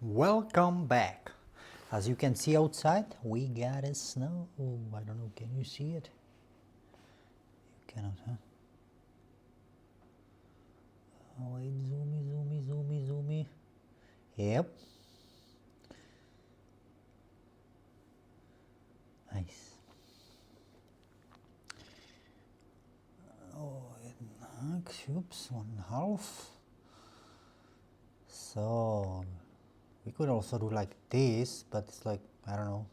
Welcome back. As you can see outside, we got a snow. I don't know, can you see it? You cannot, huh? Oh, wait, zoomy. Yep. Nice. Oh, oops, 1/2. So, we could also do like this, but it's like, I don't know.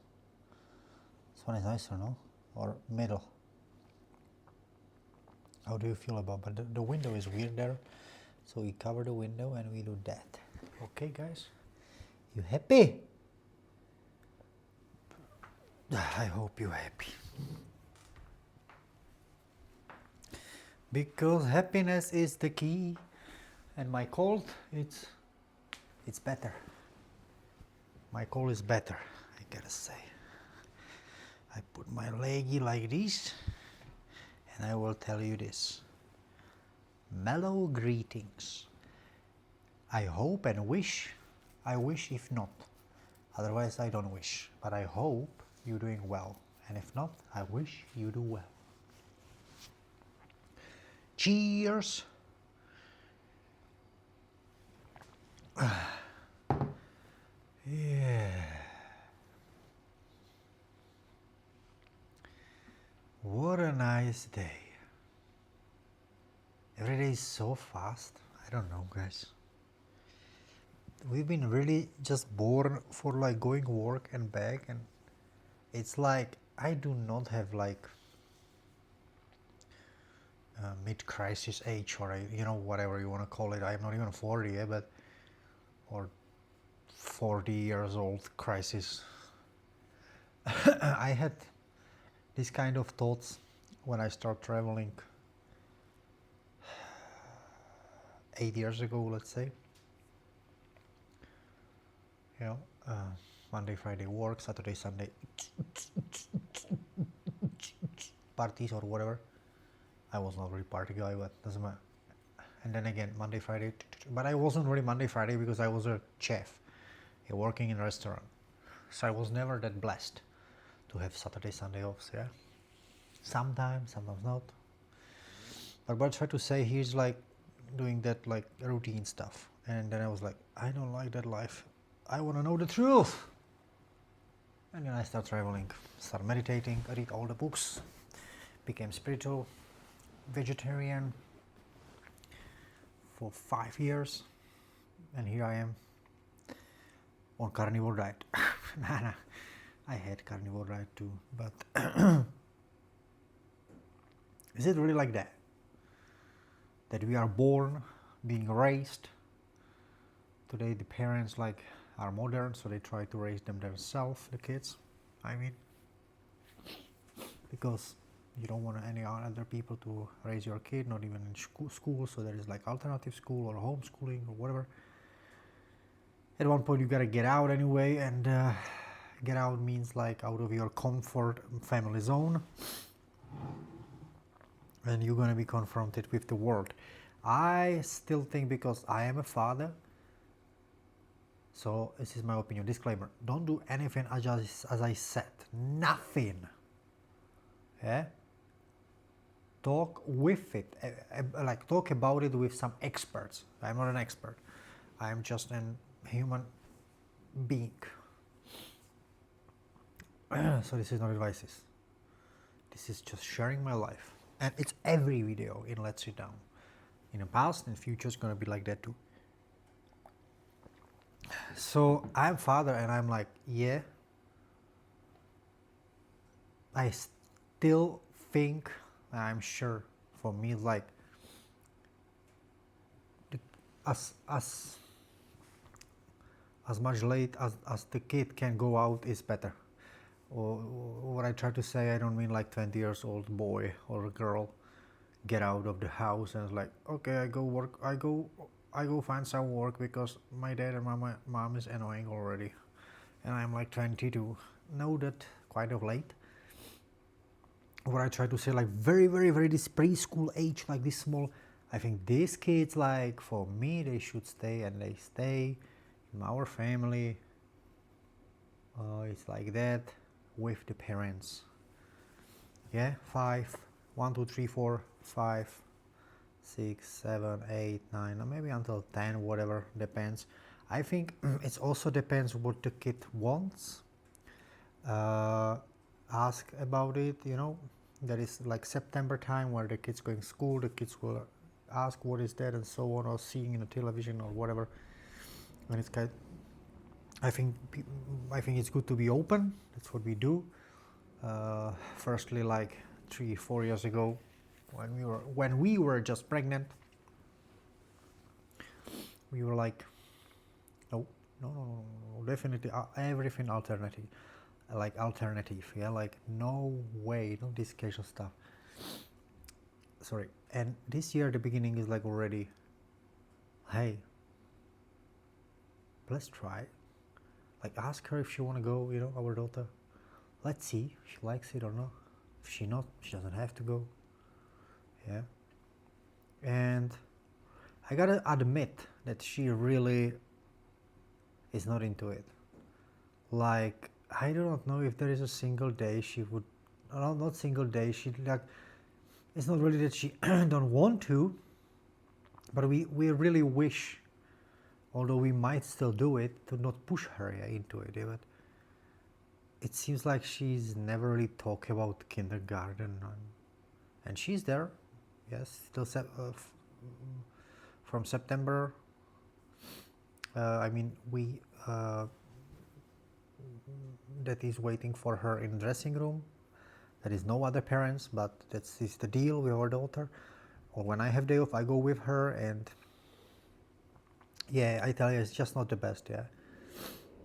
This one is nicer, no? Or middle. How do you feel about it? But the window is weird there. So we cover the window and we do that. Okay, guys? You happy? I hope you're happy. Because happiness is the key. And my cold, it's better. My cold is better, I gotta say. I put my leggy like this, and I will tell you this. Mellow greetings. I hope and wish, I wish if not. Otherwise I don't wish, but I hope you're doing well. And if not, I wish you do well. Cheers! Yeah. What a nice day. Every day is so fast. I don't know, guys. We've been really just born for like going work and back, and it's like I do not have like mid-crisis age, or whatever you want to call it. I'm not even 40 yet, but or 40 years old crisis. I had this kind of thoughts when I started traveling 8 years ago, let's say. Monday, Friday work, Saturday, Sunday parties or whatever. I was not really party guy, but doesn't matter. And then again, Monday, Friday, but I wasn't really Monday, Friday because I was a chef, working in a restaurant. So I was never that blessed to have Saturday, Sunday off, yeah. Sometimes not. But what I try to say, he's like doing that like routine stuff. And then I was like, I don't like that life. I want to know the truth. And then I start traveling, start meditating, I read all the books, became spiritual, vegetarian for 5 years. And here I am on carnivore diet. Nah, I had carnivore diet too, but is it really like that? That we are born, being raised. Today the parents like are modern, so they try to raise them themselves, the kids. I mean, because you don't want any other people to raise your kid, not even in school. So there is like alternative school or homeschooling or whatever. At one point you gotta get out anyway, and get out means like out of your comfort family zone, and you're gonna be confronted with the world. I still think, because I am a father, so this is my opinion, disclaimer, don't do anything as I said, nothing, yeah? Talk with it, like talk about it with some experts. I'm not an expert, I'm just a human being. So this is not advices, this is just sharing my life, and it's every video in Let's Sit Down. In the past and future is gonna be like that too. So I'm father, and I'm like, yeah, I still think, I'm sure for me, like as much late as the kid can go out is better. Or what I try to say, I don't mean like 20 years old boy or girl get out of the house and it's like, okay, I go work, I go find some work because my dad and my mom is annoying already, and I'm like 22. No, that quite of late. What I try to say, like very this preschool age, like this small, I think these kids, like for me, they should stay, and they stay Our family is like that with the parents. Yeah, 5, 1, 2, 3, 4, 5, 6, 7, 8, 9, or maybe until 10, whatever, depends. I think it also depends what the kid wants. Ask about it, you know. There is like September time where the kids going to school, the kids will ask what is that and so on, or seeing in the television or whatever. And it's kind, I think it's good to be open. That's what we do. Firstly, like 3-4 years ago, when we were just pregnant, we were like, no, definitely everything alternative, yeah, like no way, no this casual stuff. Sorry. And this year the beginning is like already, hey, let's try. Like ask her if she want to go, you know, our daughter. Let's see if she likes it or not. If she not, she doesn't have to go. Yeah. And I gotta admit that she really is not into it. Like, I do not know if there is a single day she would, not single day, she like, it's not really that she don't want to, but we really wish, although we might still do it, to not push her into it. But it seems like she's never really talked about kindergarten, and she's there, yes, still from September. I mean, we that is waiting for her in the dressing room. There is no other parents, but that's is the deal with our daughter. Or when I have day off, I go with her, and yeah, I tell you, it's just not the best, yeah.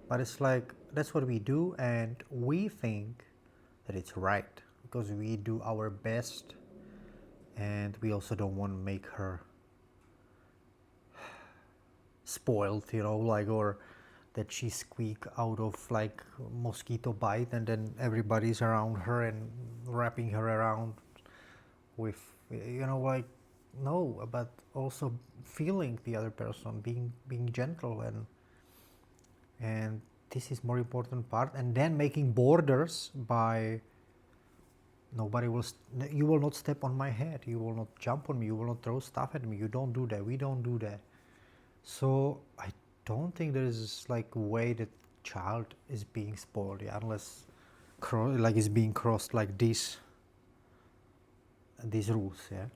But it's like, that's what we do, and we think that it's right, because we do our best, and we also don't want to make her spoiled, you know, like, or that she squeak out of like mosquito bite, and then everybody's around her and wrapping her around with, you know, like, no, but also feeling the other person, being gentle, and this is more important part. And then making borders by, nobody will, you will not step on my head, you will not jump on me, you will not throw stuff at me, you don't do that, we don't do that. So I don't think there is like a way that child is being spoiled, yeah, unless like is being crossed like these rules, yeah.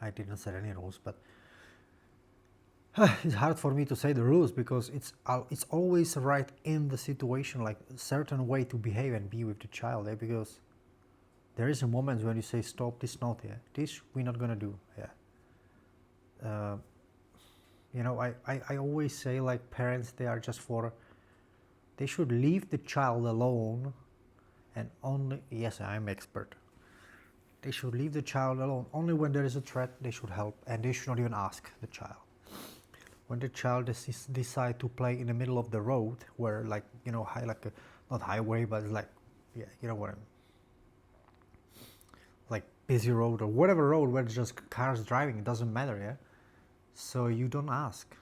I didn't set any rules, but it's hard for me to say the rules, because it's always right in the situation, like a certain way to behave and be with the child, because there is a moment when you say stop, this not, yeah, this we're not gonna do, yeah. You know, I always say, like, parents, they are just they should leave the child alone, and only, yes, I'm expert. They should leave the child alone. Only when there is a threat, they should help, and they should not even ask the child. When the child decide to play in the middle of the road, where, like, you know, not highway, but like, yeah, you know what I mean, like busy road or whatever road where there's just cars driving, it doesn't matter, yeah. So you don't ask.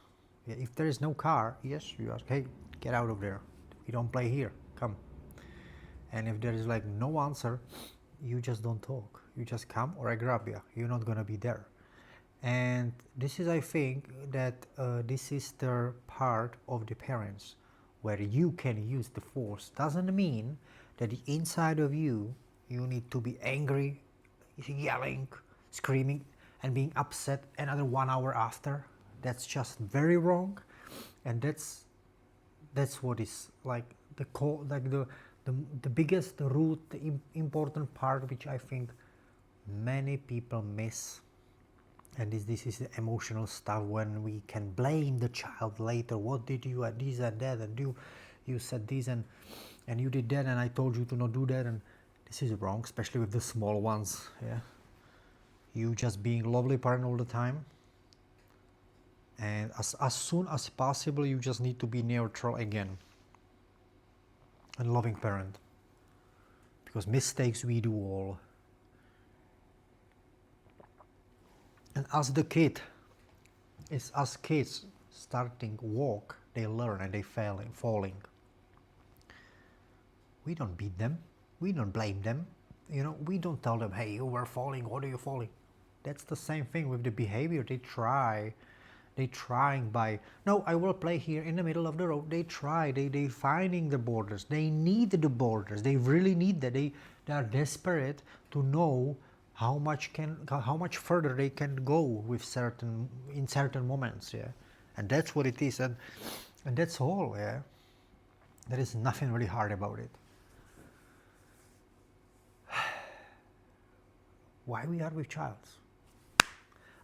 Yeah, if there is no car, yes, you ask, hey, get out of there. We don't play here, come. And if there is like no answer, you just don't talk. You just come, or I grab you. You're not gonna be there. And this is, I think, that this is the part of the parents where you can use the force. Doesn't mean that the inside of you need to be angry, yelling, screaming, and being upset another 1 hour after. That's just very wrong, and that's what is like the biggest root, the important part, which I think many people miss. And this is the emotional stuff, when we can blame the child later. What did you at this and that, and you said this and you did that, and I told you to not do that, and this is wrong, especially with the small ones, yeah. You just being lovely parent all the time, and as soon as possible you just need to be neutral again and loving parent, because mistakes we do all. And as the kid, it's as kids, starting walk, they learn and they falling. We don't beat them, we don't blame them, we don't tell them, hey, you were falling, what are you falling? That's the same thing with the behavior. They trying by, no, I will play here in the middle of the road. They try, they finding the borders. They need the borders. They really need that. They are desperate to know how much further they can go with in certain moments, yeah. And that's what it is, and that's all, yeah. There is nothing really hard about it. Why we are with childs?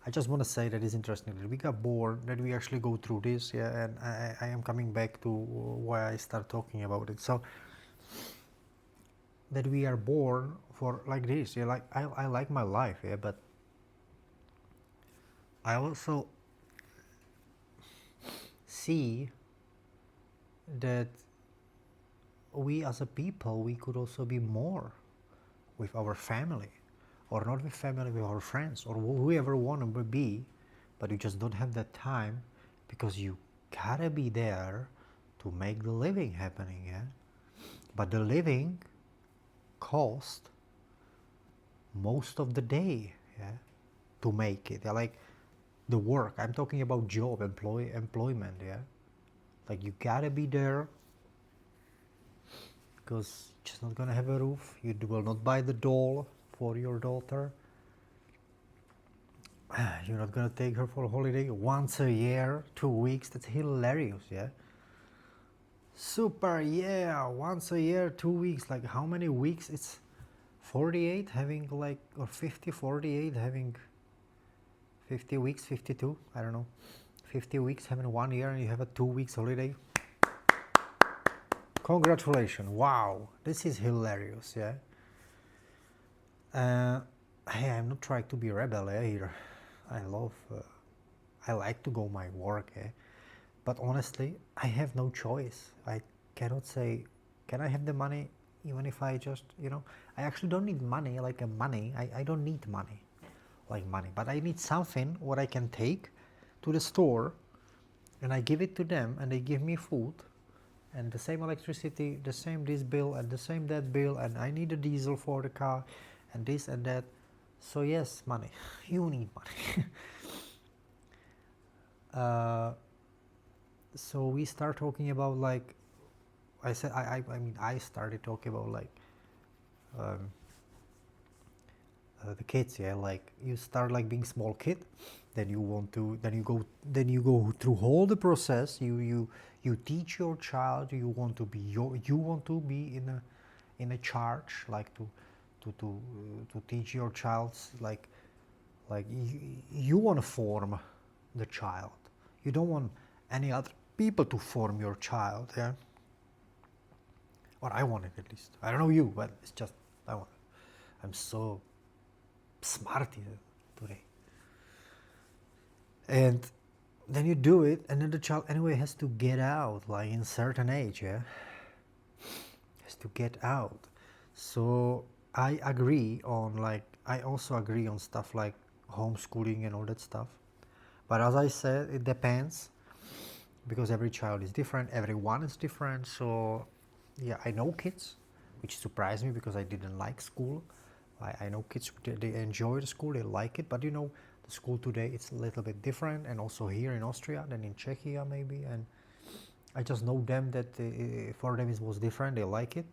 I just want to say that it's interesting that we got bored, that we actually go through this, yeah, and I am coming back to why I start talking about it. So that we are born for like this, yeah, like I like my life, yeah, but I also see that we as a people, we could also be more with our family, or not with family, with our friends, or whoever want to be, but you just don't have that time because you gotta be there to make the living happening, yeah. But the living cost most of the day, yeah, to make it. Yeah, like the work. I'm talking about job, employment, yeah. Like you gotta be there because you're just not gonna have a roof. You will not buy the doll for your daughter. You're not gonna take her for a holiday once a year, 2 weeks. That's hilarious, yeah. Super, yeah, once a year, 2 weeks. Like how many weeks? It's 48 having like, or 50, 48 having 50 weeks, 52, I don't know. 50 weeks having 1 year, and you have a 2 weeks holiday. Congratulations, wow, this is hilarious, yeah. Hey, I'm not trying to be a rebel here. I like to go my work, but honestly, I have no choice. I cannot say, can I have the money even if I just, I actually don't need money, like money. I don't need money, like money, but I need something what I can take to the store and I give it to them and they give me food and the same electricity, the same this bill and the same that bill, and I need a diesel for the car and this and that. So yes, money. You need money. So we start talking about, like I said, I mean I started talking about like the kids, yeah. Like you start like being small kid, then you go through all the process. You teach your child. You want to be in a charge, like to teach your child, like you want to form the child. You don't want any other people to form your child, yeah. Or I want it, at least. I don't know you, but it's just I want it. I'm so smart today. And then you do it, and then the child anyway has to get out, like in certain age, yeah. Has to get out. So I also agree on stuff like homeschooling and all that stuff. But as I said, it depends, because every child is different, everyone is different. So yeah, I know kids, which surprised me because I didn't like school. I know kids, they enjoy the school, they like it, but the school today, it's a little bit different, and also here in Austria than in Czechia maybe, and I just know them that for them it was different, they like it.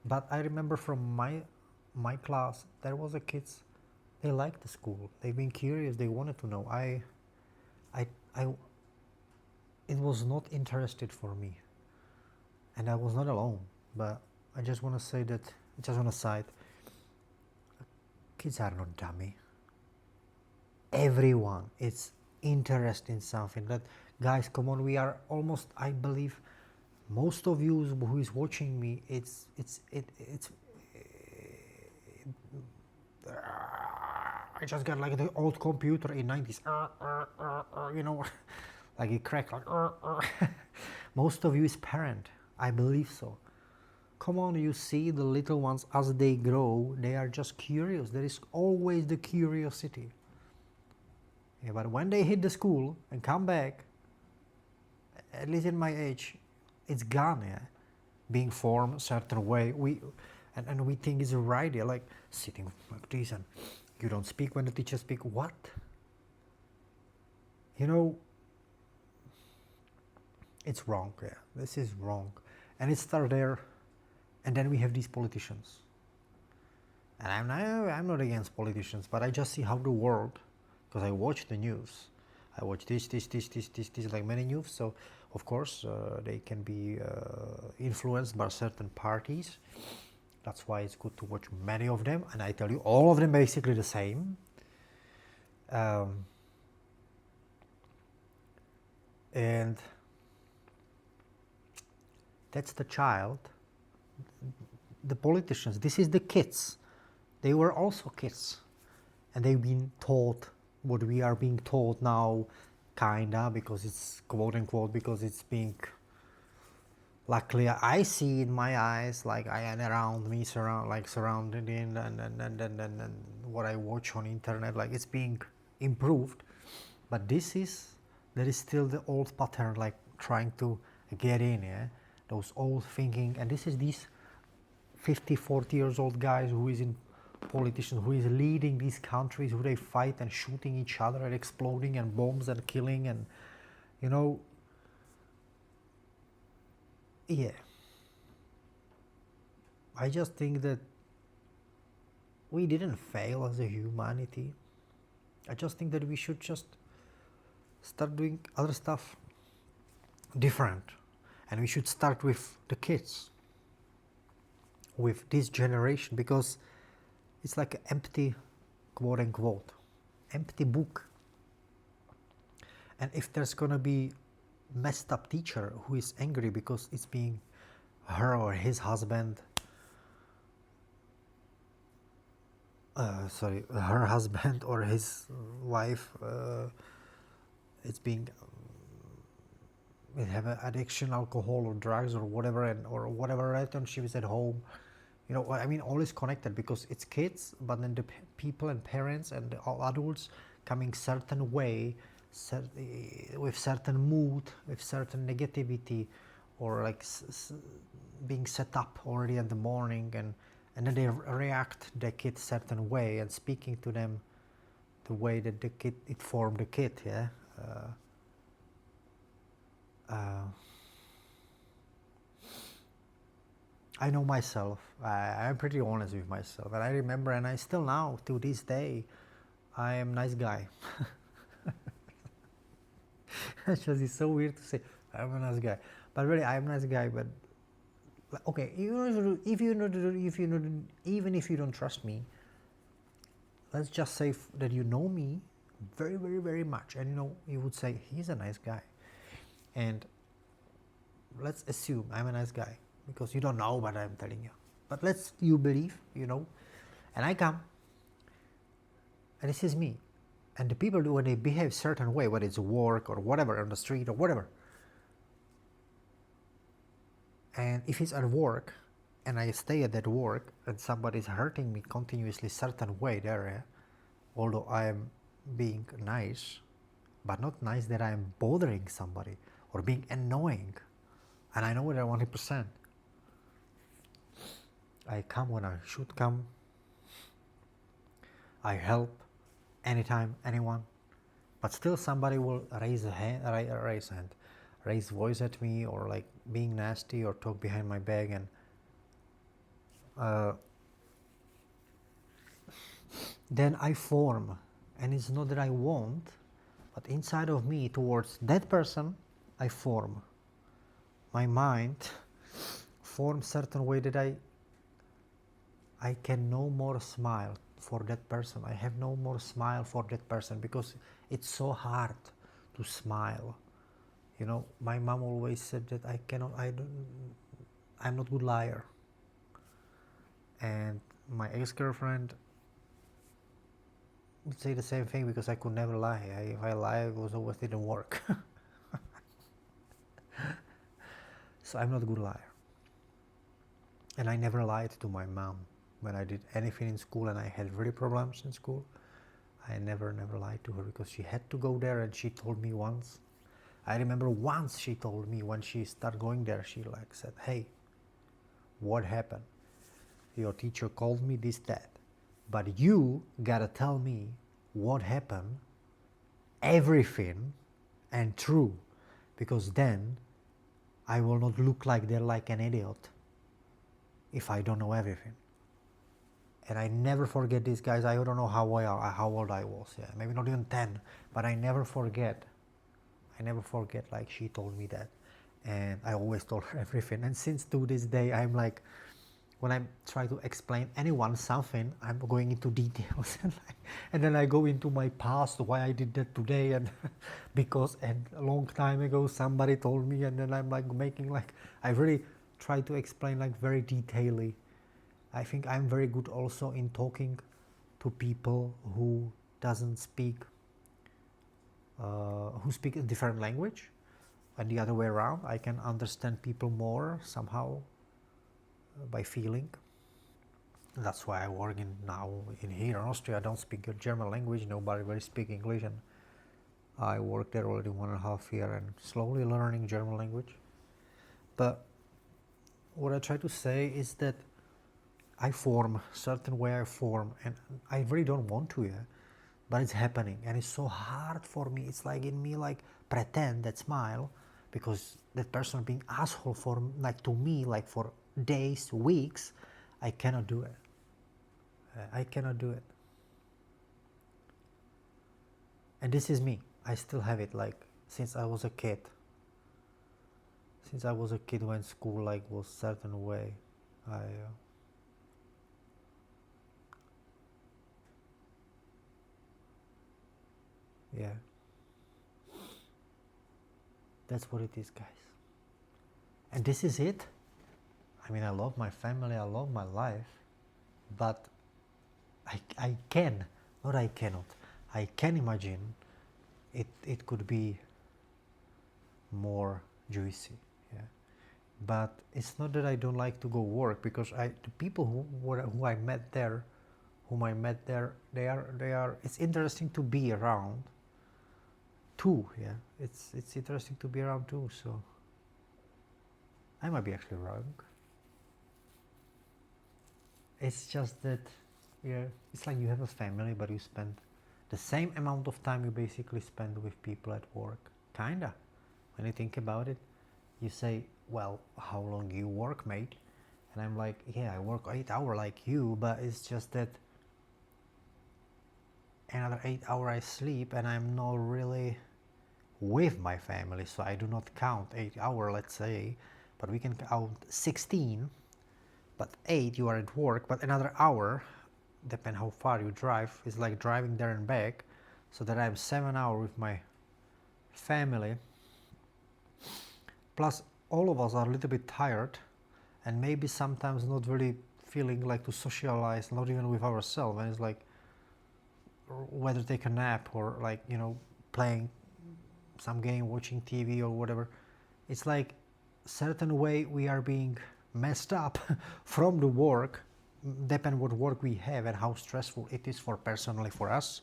But I remember from my class, there was a kids, they liked the school, they've been curious, they wanted to know. It was not interested for me, and I was not alone. But I just want to say that, just on a side, kids are not dummy. Everyone is interested in something. That, guys, come on, we are almost, I believe, most of you who is watching me, it's I just got like the old computer in 90s, like it cracked, like most of you is parent, I believe so. Come on, you see the little ones as they grow, they are just curious. There is always the curiosity. Yeah, but when they hit the school and come back, at least in my age, it's gone, yeah. Being formed a certain way, and we think it's right, yeah, like sitting like this, and you don't speak when the teacher speak. What? You know, it's wrong, yeah. This is wrong. And it started there, and then we have these politicians. And I'm not against politicians, but I just see how the world, because I watch the news. I watch this, like many news. So, of course, they can be influenced by certain parties. That's why it's good to watch many of them. And I tell you, all of them basically the same. And that's the child. The politicians, this is the kids. They were also kids. And they've been taught what we are being taught now, kinda, because it's quote unquote, because it's being, luckily I see in my eyes, like I am around me, surrounded in, and what I watch on internet, like it's being improved. But there is still the old pattern, like trying to get in, yeah? Those old thinking, and this is these 50, 40 years old guys who is in politicians, who is leading these countries, who they fight and shooting each other and exploding and bombs and killing, and you know, yeah. I just think that we didn't fail as a humanity. I just think that we should just start doing other stuff different, and we should start with the kids, with this generation, because it's like an empty, quote unquote, empty book. And if there's gonna be messed up teacher who is angry because it's being her or his husband, her husband or his wife, it's being, they have an addiction, alcohol or drugs or whatever, or whatever relationship is at home. You know, I mean, all is connected, because it's kids, but then the people and parents and all adults coming certain way, with certain mood, with certain negativity, or like being set up already in the morning, and then they react the kid certain way, and speaking to them the way that the kid, it formed the kid, yeah. I know myself. I'm pretty honest with myself, and I remember, and I still now, to this day, I am a nice guy. It's so weird to say I'm a nice guy, but really I'm a nice guy. But okay, even if you don't trust me, let's just say that you know me very, very, very much, and you would say he's a nice guy, and let's assume I'm a nice guy, because you don't know what I'm telling you. But you believe, and I come, and this is me. And the people, when they behave certain way, whether it's work or whatever, on the street or whatever, and if it's at work, and I stay at that work, and somebody's hurting me continuously certain way there, although I am being nice, but not nice that I am bothering somebody or being annoying, and I know it at 100%. I come when I should come. I help anytime, anyone, but still somebody will raise voice at me, or like being nasty or talk behind my back, and then I form, and it's not that I want, but inside of me towards that person, I form. My mind forms certain way that I can no more smile for that person. I have no more smile for that person, because it's so hard to smile. My mom always said that I'm not good liar. And my ex-girlfriend would say the same thing, because I could never lie. If I lie, it always didn't work. So I'm not a good liar. And I never lied to my mom. When I did anything in school and I had really problems in school, I never lied to her, because she had to go there, and she told me once, I remember once she told me when she started going there, she like said, hey, what happened? Your teacher called me this, that. But you gotta tell me what happened, everything, and true. Because then I will not look like they're like an idiot if I don't know everything. And I never forget these guys. I don't know how old I was. Yeah, maybe not even 10, but I never forget. Like she told me that, and I always told her everything. And since to this day, I'm like, when I try to explain anyone something, I'm going into details, and then I go into my past, why I did that today, and because a long time ago somebody told me, and then I'm like making like, I really try to explain like very detailedly. I think I'm very good also in talking to people who doesn't speak, who speak a different language, and the other way around. I can understand people more somehow by feeling. That's why I work now in here in Austria. I don't speak German language. Nobody really speak English, and I work there already 1.5 years and slowly learning German language. But what I try to say is that I form certain way, and I really don't want to, yeah, but it's happening, and it's so hard for me. It's like in me, like pretend that smile, because that person being asshole for like to me, like for days, weeks. I cannot do it. I cannot do it. And this is me. I still have it, like since I was a kid. Since I was a kid, when school like was certain way, yeah, that's what it is, guys. And this is it. I mean, I love my family, I love my life, but I can, not I cannot, I can imagine it could be more juicy, yeah. But it's not that I don't like to go work, because the people who I met there, they are. It's interesting to be around too, yeah. It's interesting to be around too. So I might be actually wrong. It's just that, yeah, it's like you have a family, but you spend the same amount of time you basically spend with people at work. Kinda. When you think about it, you say, well, how long you work, mate? And I'm like, yeah, I work 8 hours like you, but it's just that another 8 hours I sleep, and I'm not really with my family, so I do not count 8 hours, let's say, but we can count 16, but 8 you are at work, but another hour, depend how far you drive, is like driving there and back, so that I'm 7 hours with my family, plus all of us are a little bit tired, and maybe sometimes not really feeling like to socialize, not even with ourselves, and it's like whether take a nap or like, you know, playing some game, watching TV or whatever. It's like certain way we are being messed up from the work, depend what work we have and how stressful it is for personally for us,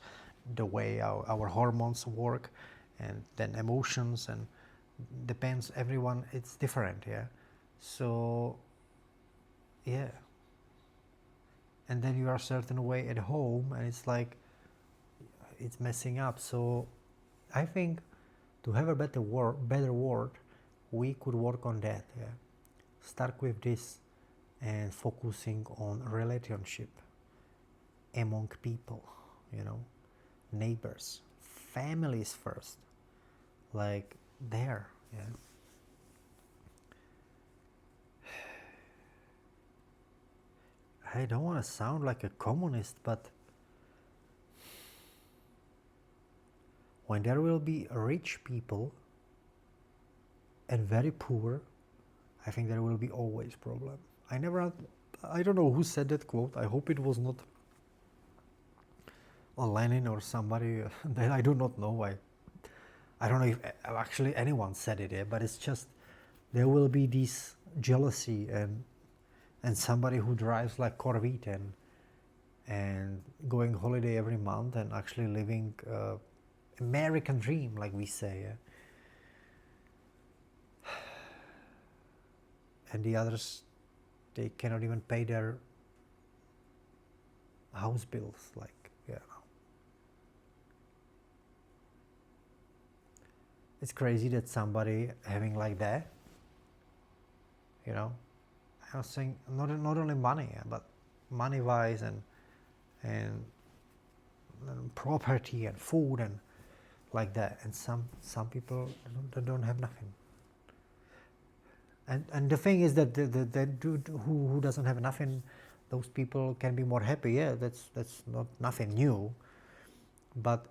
the way our hormones work, and then emotions, and depends, everyone, it's different, yeah. So yeah, and then you are a certain way at home, and it's like it's messing up. So I think to have a better world, we could work on that, yeah. Start with this and focusing on relationship among people, you know, neighbors, families first, like there, yeah. I don't want to sound like a communist, but when there will be rich people and very poor, I think there will be always problem. I don't know who said that quote. I hope it was not Lenin or somebody that I do not know. I don't know if actually anyone said it, but it's just there will be this jealousy and somebody who drives like Corvette and going holiday every month and actually living American dream, like we say. and the others, they cannot even pay their house bills. Like, yeah, it's crazy that somebody having like that, you know. I was saying not only money, but money wise and property and food and like that. And some people don't have nothing. And the thing is that the dude who doesn't have nothing, those people can be more happy. Yeah, that's not nothing new, but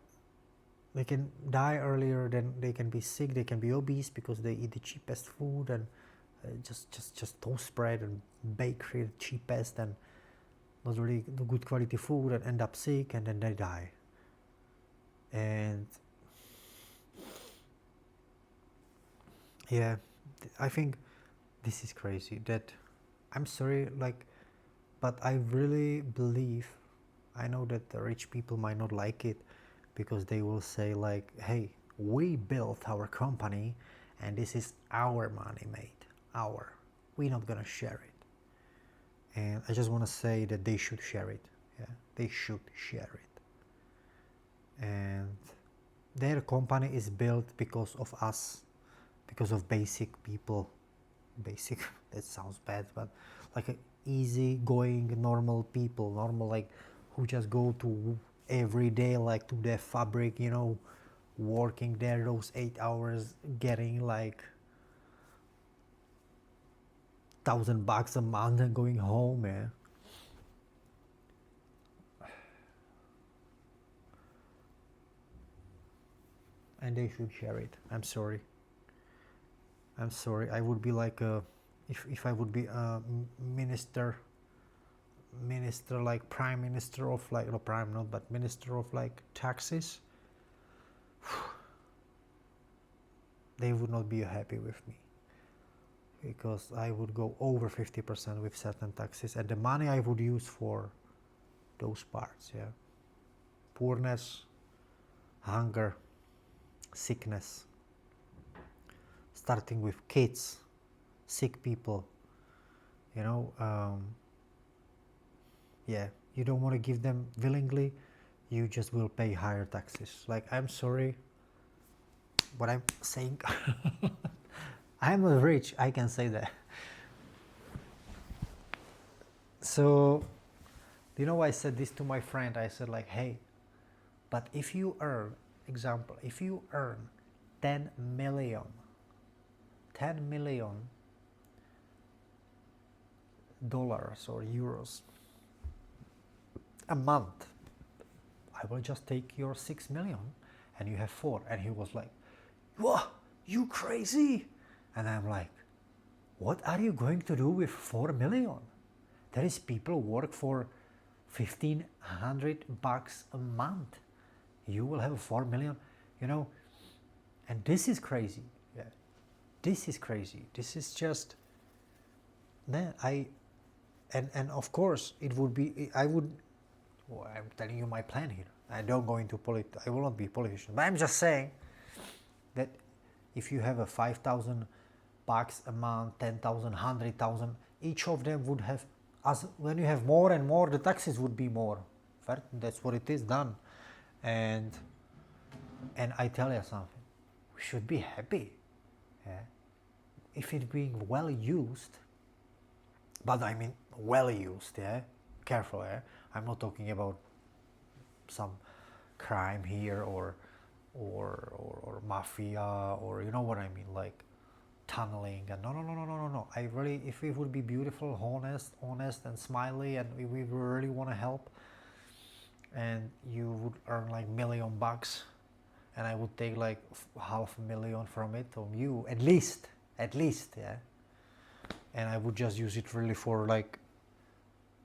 they can die earlier. Then they can be sick. They can be obese because they eat the cheapest food and just toast bread and bakery, the cheapest, and not really good quality food, and end up sick, and then they die. And yeah, I think this is crazy. That I'm sorry, like, but I really believe, I know that the rich people might not like it because they will say like, hey, we built our company and this is our money made, we're not gonna share it. And I just want to say that they should share it. Yeah, they should share it. And their company is built because of us, because of basic people. Basic, that sounds bad, but like a easy going normal people, normal, like, who just go to every day, like, to their fabric, you know, working there those 8 hours, getting like $1,000 a month and going home. Yeah, and they should share it. I'm sorry, I would be like a, if I would be a minister, like prime minister of, like, no prime, not, but minister of like taxes, they would not be happy with me, because I would go over 50% with certain taxes, and the money I would use for those parts. Yeah, poorness, hunger, sickness, starting with kids, sick people, you know. Yeah, you don't want to give them willingly, you just will pay higher taxes. Like, I'm sorry, what I'm saying, I'm rich, I can say that. So, you know, I said this to my friend, I said like, hey, but if you earn, example, if you earn 10 million dollars or euros a month, I will just take your 6 million and you have 4. And he was like, whoa, you crazy? And I'm like, what are you going to do with 4 million? There is people work for $1,500 a month. You will have 4 million, you know. And this is crazy. Yeah, this is crazy. This is just, man, and of course it would be, I would, well, I'm telling you my plan here. I don't go into I will not be a politician, but I'm just saying that if you have a $5,000 a month, 10,000, 100,000, each of them would have, as when you have more and more, the taxes would be more. That's what it is done. And I tell you something, we should be happy. Yeah? If it's being well used, but I mean well used, yeah? Careful, yeah? I'm not talking about some crime here or mafia, or you know what I mean, like tunneling, and no. I really, if it would be beautiful, honest and smiley, and we really want to help, and you would earn like $1 million, and I would take like $500,000 from it, from you, at least, yeah. And I would just use it really for like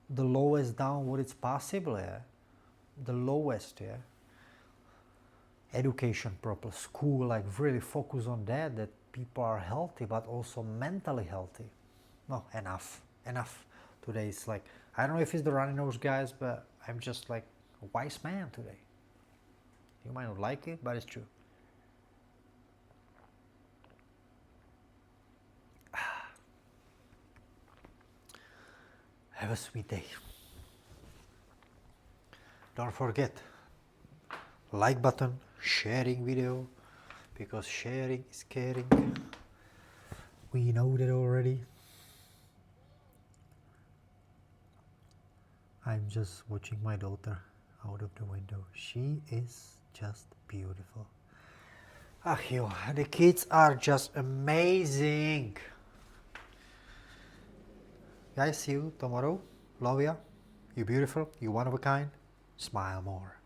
the lowest down what it's possible, yeah. The lowest, yeah. Education, proper school, like really focus on that people are healthy, but also mentally healthy. No, enough. Today it's like, I don't know if it's the running nose guys, but I'm just like a wise man today. You might not like it, but it's true. Have a sweet day. Don't forget, like button, sharing video, because sharing is caring. We know that already. I'm just watching my daughter out of the window. She is just beautiful. Ah, yo, the kids are just amazing. Guys, see you tomorrow. Love ya. You're beautiful. You're one of a kind. Smile more.